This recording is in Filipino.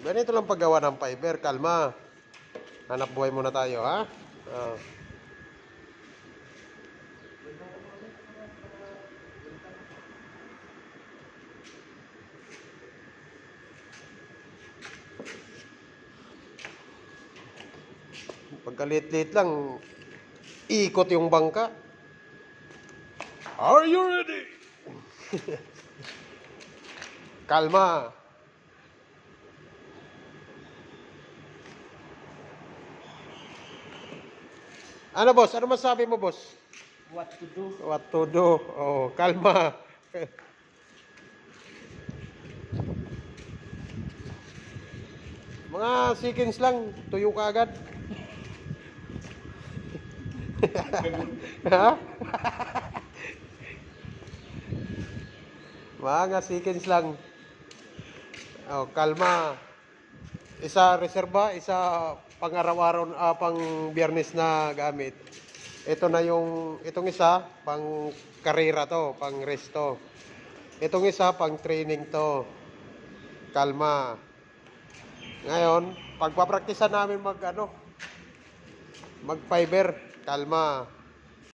Ganito lang paggawa ng fiber. Kalma. Hanap buhay muna tayo, ha? Oh. Pagkalit-lit lang, ikot yung bangka. Are you ready? Kalma. Ano, boss? Ano masabi mo, boss? What to do? What to do? Oh, kalma. Mga seconds lang, tuyo ka agad. Ha? Mga seconds lang. Oh, kalma. Isa reserba, isa pang-araw-araw, pang biyernes na gamit. Ito na yung, itong isa, pang karera to, pang rest to. Itong isa, pang training to. Kalma. Ngayon, pagpapraktisan namin mag fiber, kalma.